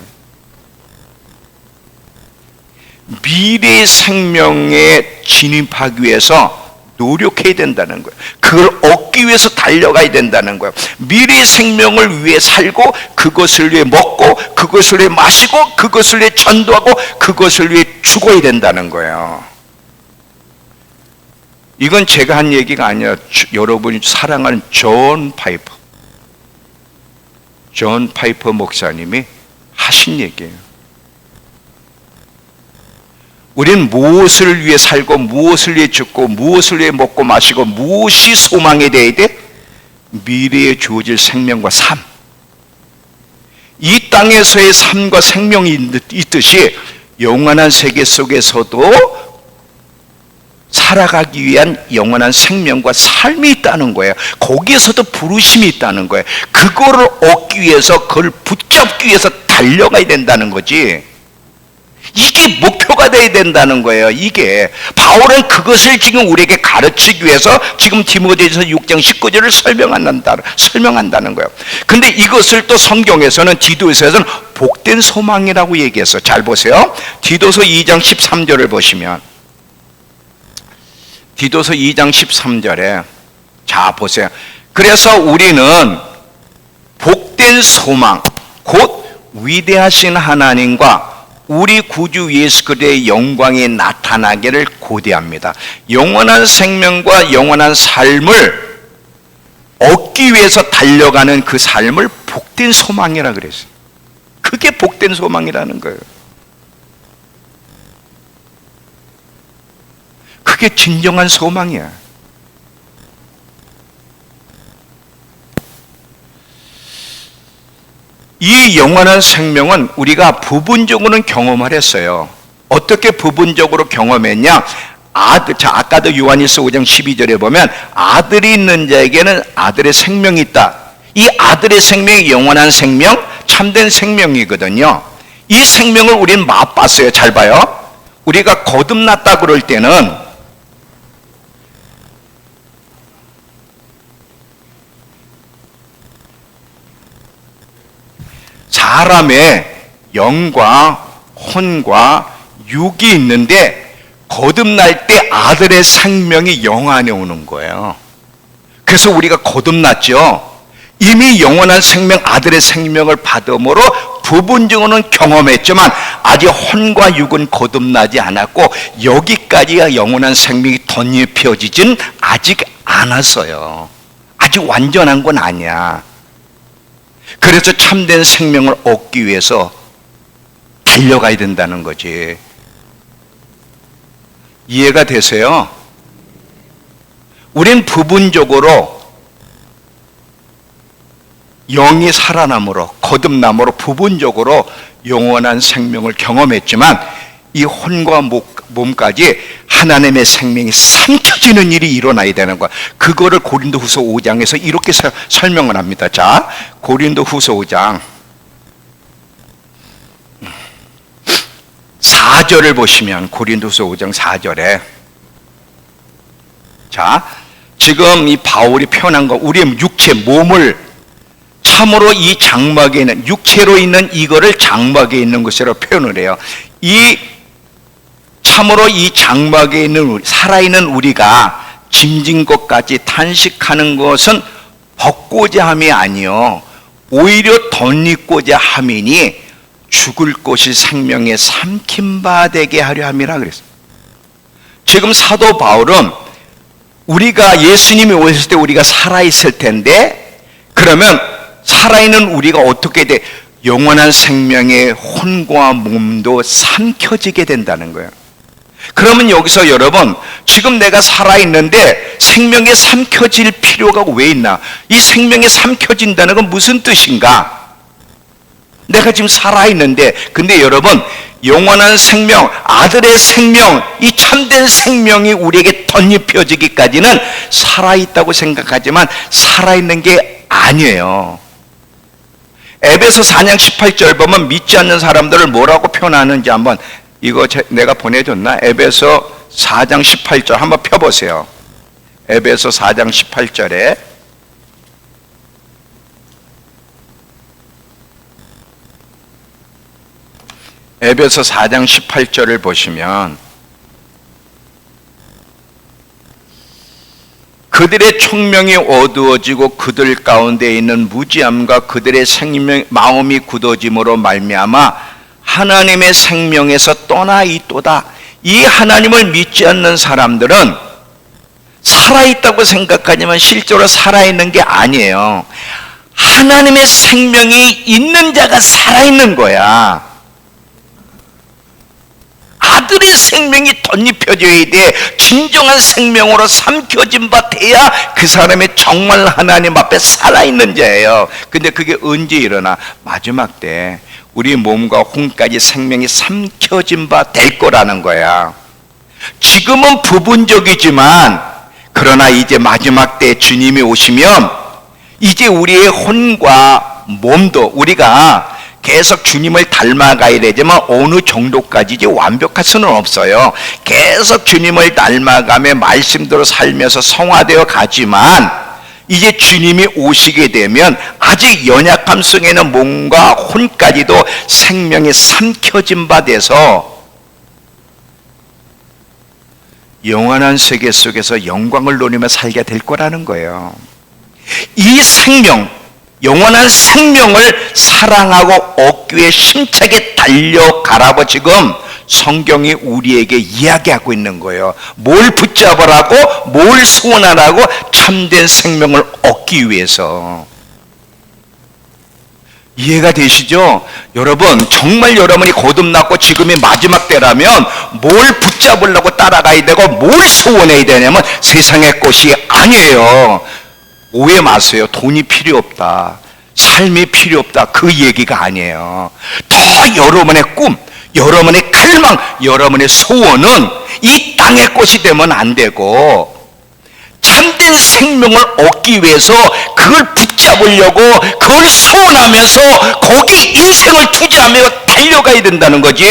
미래의 생명에 진입하기 위해서 노력해야 된다는 거예요. 그걸 얻기 위해서 달려가야 된다는 거예요. 미래의 생명을 위해 살고 그것을 위해 먹고 그것을 위해 마시고 그것을 위해 전도하고 그것을 위해 죽어야 된다는 거예요. 이건 제가 한 얘기가 아니라 여러분이 사랑하는 존 파이퍼 목사님이 하신 얘기예요. 우리는 무엇을 위해 살고 무엇을 위해 죽고 무엇을 위해 먹고 마시고 무엇이 소망이 되어야 돼? 미래에 주어질 생명과 삶. 이 땅에서의 삶과 생명이 있듯이 영원한 세계 속에서도 살아가기 위한 영원한 생명과 삶이 있다는 거예요. 거기에서도 부르심이 있다는 거예요. 그거를 얻기 위해서, 그걸 붙잡기 위해서 달려가야 된다는 거지. 이게 목표가 돼야 된다는 거예요. 이게 바울은 그것을 지금 우리에게 가르치기 위해서 지금 디모데전서 6장 19절을 설명한다는 거예요. 근데 이것을 또 성경에서는 디도서에서는 복된 소망이라고 얘기했어요. 잘 보세요. 디도서 2장 13절을 보시면, 디도서 2장 13절에 자 보세요. 그래서 우리는 복된 소망, 곧 위대하신 하나님과 우리 구주 예수 그리스도의 영광이 나타나기를 고대합니다. 영원한 생명과 영원한 삶을 얻기 위해서 달려가는 그 삶을 복된 소망이라 그랬어요. 그게 복된 소망이라는 거예요. 그게 진정한 소망이야. 이 영원한 생명은 우리가 부분적으로는 경험을 했어요. 어떻게 부분적으로 경험했냐? 아까도 요한일서 5장 12절에 보면 아들이 있는 자에게는 아들의 생명이 있다. 이 아들의 생명이 영원한 생명, 참된 생명이거든요. 이 생명을 우리는 맛봤어요. 잘 봐요. 우리가 거듭났다 그럴 때는 사람의 영과 혼과 육이 있는데 거듭날 때 아들의 생명이 영 안에 오는 거예요. 그래서 우리가 거듭났죠. 이미 영원한 생명, 아들의 생명을 받음으로 부분적으로는 경험했지만 아직 혼과 육은 거듭나지 않았고 여기까지가 영원한 생명이 덧입혀지진 아직 않았어요. 아직 완전한 건 아니야. 그래서 참된 생명을 얻기 위해서 달려가야 된다는 거지. 이해가 되세요? 우린 부분적으로 영이 살아남으로, 거듭남으로 부분적으로 영원한 생명을 경험했지만 이 혼과 몸까지 하나님의 생명이 삼켜지는 일이 일어나야 되는 거야. 그거를 고린도후서 5장에서 이렇게 설명을 합니다. 자, 고린도후서 5장 4절을 보시면, 고린도후서 5장 4절에 자, 지금 이 바울이 표현한 거, 우리의 육체, 몸을 참으로 이 장막에 있는, 육체로 있는 이거를 장막에 있는 것이라고 표현을 해요. 참으로 이 장막에 있는 살아있는 우리가 짐진 것까지 탄식하는 것은 벗고자 함이 아니요 오히려 덧입고자 함이니 죽을 것이 생명의 삼킨 바 되게 하려 함이라 그랬어요. 지금 사도 바울은 우리가 예수님이 오셨을 때 우리가 살아있을 텐데, 그러면 살아있는 우리가 어떻게 돼? 영원한 생명의 혼과 몸도 삼켜지게 된다는 거예요. 그러면 여기서 여러분, 지금 내가 살아있는데 생명이 삼켜질 필요가 왜 있나? 이 생명이 삼켜진다는 건 무슨 뜻인가? 내가 지금 살아있는데, 근데 여러분, 영원한 생명, 아들의 생명, 이 참된 생명이 우리에게 덧입혀지기까지는 살아있다고 생각하지만 살아있는 게 아니에요. 에베소 4장 18절 보면 믿지 않는 사람들을 뭐라고 표현하는지 한번, 이거 내가 보내줬나? 에베소 4장 18절 한번 펴보세요. 에베소 4장 18절에 에베소 4장 18절을 보시면, 그들의 총명이 어두워지고 그들 가운데 있는 무지함과 그들의 마음이 굳어짐으로 말미암아 하나님의 생명에서 떠나 있도다. 이 하나님을 믿지 않는 사람들은 살아있다고 생각하지만 실제로 살아있는 게 아니에요. 하나님의 생명이 있는 자가 살아있는 거야. 아들의 생명이 덧입혀져야 돼. 진정한 생명으로 삼켜진 바 돼야 그 사람이 정말 하나님 앞에 살아있는 자예요. 근데 그게 언제 일어나? 마지막 때 우리 몸과 혼까지 생명이 삼켜진 바 될 거라는 거야. 지금은 부분적이지만 그러나 이제 마지막 때 주님이 오시면 이제 우리의 혼과 몸도 우리가 계속 주님을 닮아가야 되지만 어느 정도까지 이제 완벽할 수는 없어요. 계속 주님을 닮아가며 말씀대로 살면서 성화되어 가지만 이제 주님이 오시게 되면 아직 연약함 속에는 몸과 혼까지도 생명이 삼켜진 바 돼서 영원한 세계 속에서 영광을 누리며 살게 될 거라는 거예요. 이 생명, 영원한 생명을 사랑하고 얻기 위해 힘차게 달려가라고 지금 성경이 우리에게 이야기하고 있는 거예요. 뭘 붙잡으라고, 뭘 소원하라고? 참된 생명을 얻기 위해서. 이해가 되시죠? 여러분, 정말 여러분이 거듭났고 지금이 마지막 때라면 뭘 붙잡으려고 따라가야 되고 뭘 소원해야 되냐면 세상의 것이 아니에요. 오해 마세요. 돈이 필요 없다, 삶이 필요 없다, 그 얘기가 아니에요. 더 여러분의 꿈, 여러분의 갈망, 여러분의 소원은 이 땅의 것이 되면 안 되고 참된 생명을 얻기 위해서 그걸 붙잡으려고 그걸 소원하면서 거기 인생을 투자하며 달려가야 된다는 거지.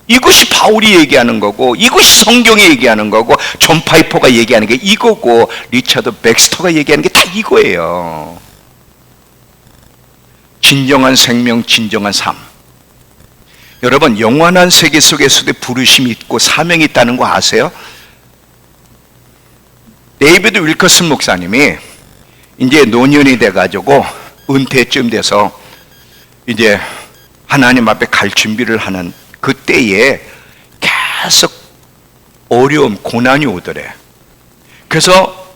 이것이 바울이 얘기하는 거고, 이것이 성경이 얘기하는 거고, 존 파이퍼가 얘기하는 게 이거고, 리처드 백스터가 얘기하는 게 다 이거예요. 진정한 생명, 진정한 삶. 여러분, 영원한 세계 속에서도 부르심이 있고 사명이 있다는 거 아세요? 데이비드 윌커슨 목사님이 이제 노년이 돼가지고 은퇴쯤 돼서 이제 하나님 앞에 갈 준비를 하는 그때에 계속 어려움, 고난이 오더래. 그래서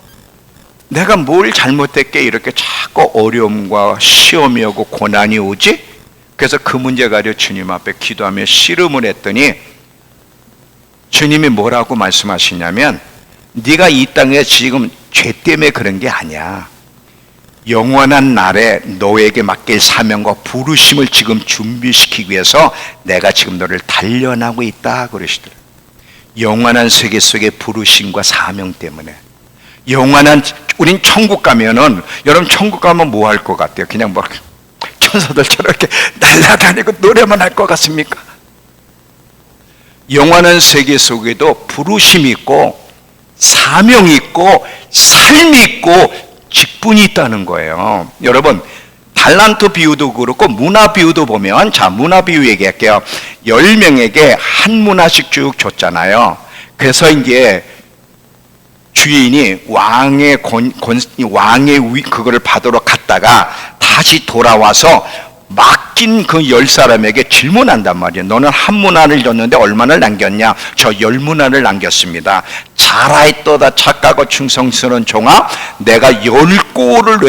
내가 뭘 잘못했게 이렇게 자꾸 어려움과 시험이 오고 고난이 오지? 그래서 그 문제 가지고 주님 앞에 기도하며 씨름을 했더니 주님이 뭐라고 말씀하시냐면 네가 이 땅에 지금 죄 때문에 그런 게 아니야. 영원한 날에 너에게 맡길 사명과 부르심을 지금 준비시키기 위해서 내가 지금 너를 단련하고 있다 그러시더라고요. 영원한 세계 속의 부르심과 사명 때문에. 영원한, 우린 천국 가면은, 여러분 천국 가면 뭐 할 것 같아요? 그냥 뭐 천사들처럼 이렇게 날아다니고 노래만 할 것 같습니까? 영원한 세계 속에도 부르심이 있고 사명이 있고 삶이 있고 직분이 있다는 거예요. 여러분, 달란트 비유도 그렇고 문화 비유도 보면, 자, 문화 비유 얘기할게요. 10명에게 한 문화씩 쭉 줬잖아요. 그래서 이제 주인이 왕의 그거를 받으러 갔다가 다시 돌아와서 맡긴 그 10사람에게 질문한단 말이에요. 너는 한 문화를 줬는데 얼마나 남겼냐? 저 10문화를 남겼습니다. 잘하였도다 착하고 충성스러운 종아, 내가 10고를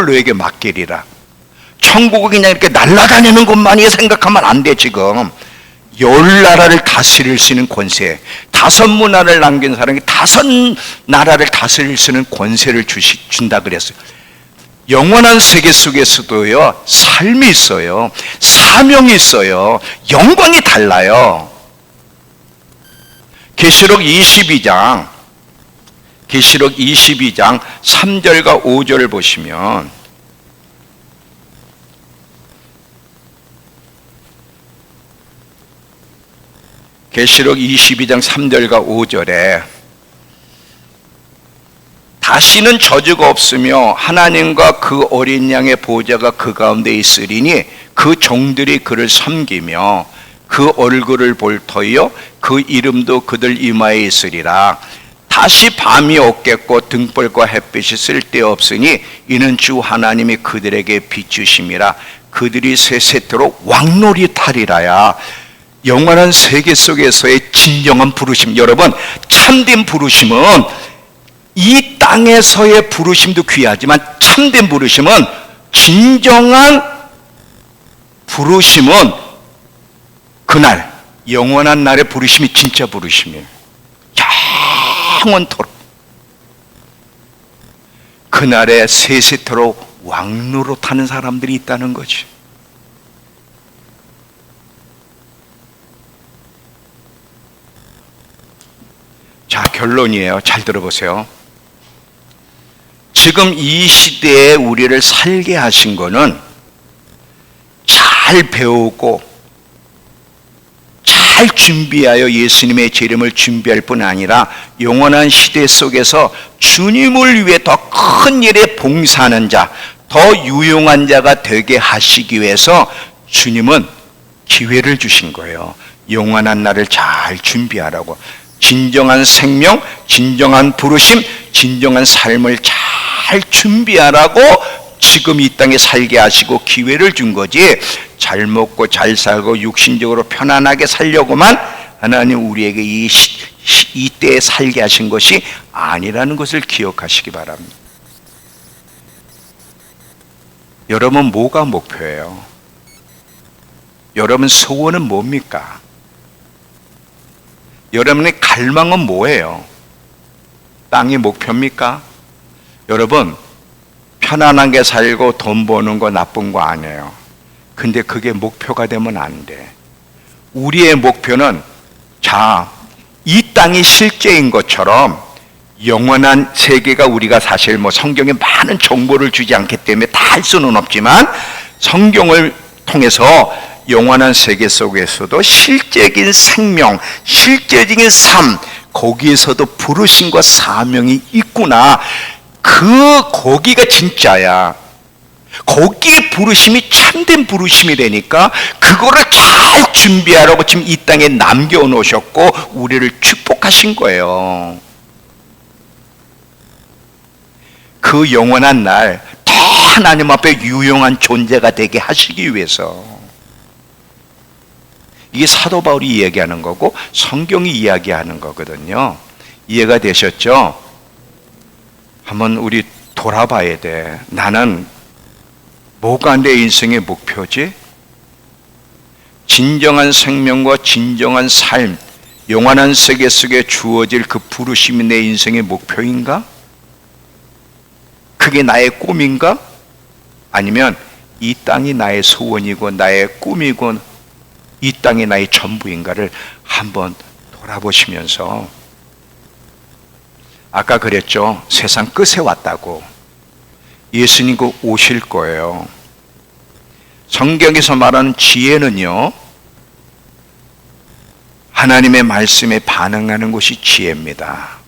너에게 맡기리라. 천국을 그냥 이렇게 날아다니는 것만이 생각하면 안 돼. 지금 10나라를 다스릴 수 있는 권세, 5문화를 남긴 사람이 5나라를 다스릴 수 있는 권세를 준다 그랬어요. 영원한 세계 속에서도요, 삶이 있어요, 사명이 있어요, 영광이 달라요. 계시록 22장 3절과 5절을 보시면, 계시록 22장 3절과 5절에 다시는 저주가 없으며 하나님과 그 어린 양의 보좌가 그 가운데 있으리니 그 종들이 그를 섬기며 그 얼굴을 볼 터이요 그 이름도 그들 이마에 있으리라. 다시 밤이 없겠고 등불과 햇빛이 쓸데없으니 이는 주 하나님이 그들에게 비추심이라. 그들이 세세토록 왕놀이 타리라야. 영원한 세계 속에서의 진정한 부르심, 여러분, 참된 부르심은 이 땅에서의 부르심도 귀하지만 참된 부르심은, 진정한 부르심은 그날 영원한 날의 부르심이 진짜 부르심이에요. 영원토록 그날에 세세토록 왕로로 타는 사람들이 있다는 거지. 자, 결론이에요. 잘 들어보세요. 지금 이 시대에 우리를 살게 하신 거는 잘 배우고 잘 준비하여 예수님의 재림을 준비할 뿐 아니라 영원한 시대 속에서 주님을 위해 더 큰 일에 봉사하는 자, 더 유용한 자가 되게 하시기 위해서 주님은 기회를 주신 거예요. 영원한 날을 잘 준비하라고. 진정한 생명, 진정한 부르심, 진정한 삶을 잘 준비하라고 지금 이 땅에 살게 하시고 기회를 준 거지, 잘 먹고 잘 살고 육신적으로 편안하게 살려고만 하나님 우리에게 이 때에 살게 하신 것이 아니라는 것을 기억하시기 바랍니다. 여러분, 뭐가 목표예요? 여러분 소원은 뭡니까? 여러분의 갈망은 뭐예요? 땅이 목표입니까? 여러분, 편안하게 살고 돈 버는 거 나쁜 거 아니에요. 근데 그게 목표가 되면 안 돼. 우리의 목표는, 자, 이 땅이 실제인 것처럼 영원한 세계가, 우리가 사실 뭐 성경에 많은 정보를 주지 않기 때문에 다 할 수는 없지만 성경을 통해서 영원한 세계 속에서도 실제적인 생명, 실제적인 삶, 거기에서도 부르심과 사명이 있구나. 거기가 진짜야. 거기에 부르심이 참된 부르심이 되니까 그거를 잘 준비하라고 지금 이 땅에 남겨놓으셨고 우리를 축복하신 거예요. 그 영원한 날 더 하나님 앞에 유용한 존재가 되게 하시기 위해서. 이게 사도 바울이 이야기하는 거고 성경이 이야기하는 거거든요. 이해가 되셨죠? 한번 우리 돌아봐야 돼. 나는 뭐가 내 인생의 목표지? 진정한 생명과 진정한 삶, 영원한 세계 속에 주어질 그 부르심이 내 인생의 목표인가? 그게 나의 꿈인가? 아니면 이 땅이 나의 소원이고 나의 꿈이고 이 땅이 나의 전부인가를 한번 돌아보시면서, 아까 그랬죠. 세상 끝에 왔다고. 예수님 곧 오실 거예요. 성경에서 말하는 지혜는요, 하나님의 말씀에 반응하는 것이 지혜입니다.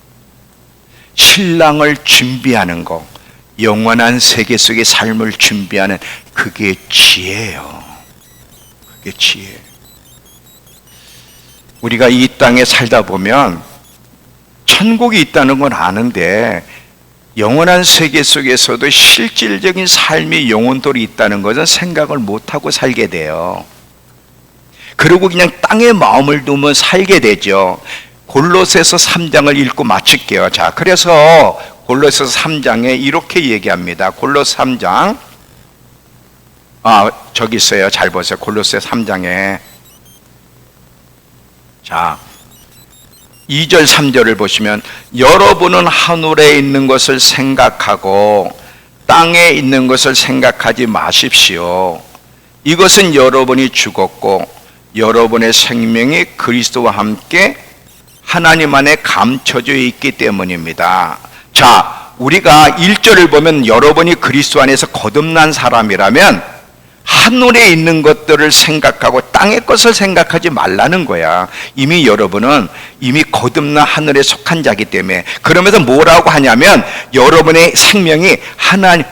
신랑을 준비하는 것, 영원한 세계 속의 삶을 준비하는 그게 지혜예요. 그게 지혜. 우리가 이 땅에 살다 보면 천국이 있다는 건 아는데 영원한 세계 속에서도 실질적인 삶이 영원토록 있다는 것은 생각을 못하고 살게 돼요. 그리고 그냥 땅에 마음을 두면 살게 되죠. 골로새서 3장을 읽고 마칠게요. 자, 그래서 골로새서 3장에 이렇게 얘기합니다. 골로새 3장, 저기 있어요. 잘 보세요. 골로새 3장에, 자, 2절 3절을 보시면, 여러분은 하늘에 있는 것을 생각하고 땅에 있는 것을 생각하지 마십시오. 이것은 여러분이 죽었고 여러분의 생명이 그리스도와 함께 하나님 안에 감춰져 있기 때문입니다. 자, 우리가 1절을 보면 여러분이 그리스도 안에서 거듭난 사람이라면 하늘에 있는 것들을 생각하고 땅의 것을 생각하지 말라는 거야. 이미 여러분은 이미 거듭난 하늘에 속한 자기 때문에. 그러면서 뭐라고 하냐면 여러분의 생명이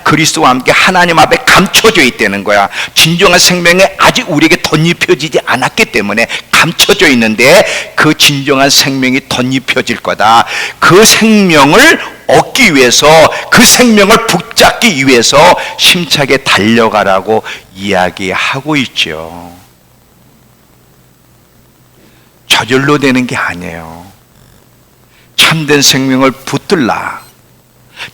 그리스도와 함께 하나님 앞에 감춰져 있다는 거야. 진정한 생명이 아직 우리에게 덧입혀지지 않았기 때문에 감춰져 있는데 그 진정한 생명이 덧입혀질 거다. 그 생명을 얻기 위해서, 그 생명을 붙잡기 위해서 힘차게 달려가라고 이야기하고 있죠. 저절로 되는 게 아니에요. 참된 생명을 붙들라.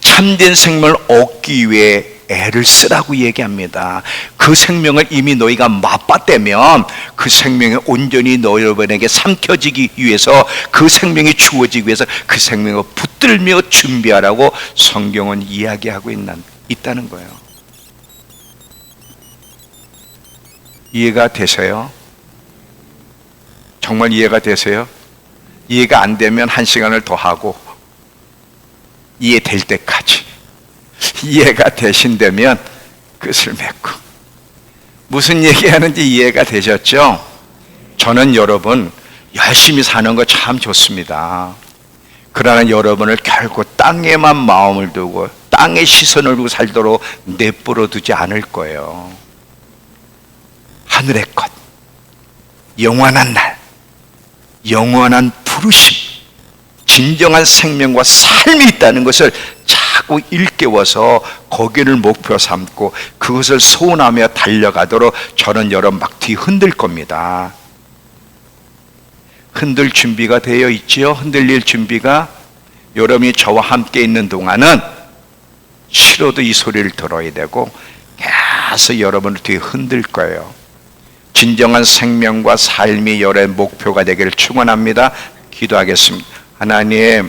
참된 생명을 얻기 위해 애를 쓰라고 얘기합니다. 그 생명을 이미 너희가 맛봤다면 그 생명이 온전히 너희에게 삼켜지기 위해서, 그 생명이 주어지기 위해서 그 생명을 붙들며 준비하라고 성경은 이야기하고 있다는 거예요. 이해가 되세요? 정말 이해가 되세요? 이해가 안 되면 한 시간을 더 하고, 이해될 때까지. 이해가 되신다면 끝을 맺고. 무슨 얘기하는지 이해가 되셨죠? 저는 여러분 열심히 사는 거 참 좋습니다. 그러나 여러분을 결국 땅에만 마음을 두고 땅에 시선을 두고 살도록 내버려 두지 않을 거예요. 하늘의 것, 영원한 날, 영원한 부르심, 진정한 생명과 삶이 있다는 것을 자꾸 일깨워서 거기를 목표 삼고 그것을 소원하며 달려가도록 저는 여러분 막 뒤 흔들 겁니다. 흔들 준비가 되어 있지요? 흔들릴 준비가. 여러분이 저와 함께 있는 동안은 싫어도 이 소리를 들어야 되고 계속 여러분을 뒤에 흔들 거예요. 진정한 생명과 삶이 여러분의 목표가 되기를 축원합니다. 기도하겠습니다. 하나님,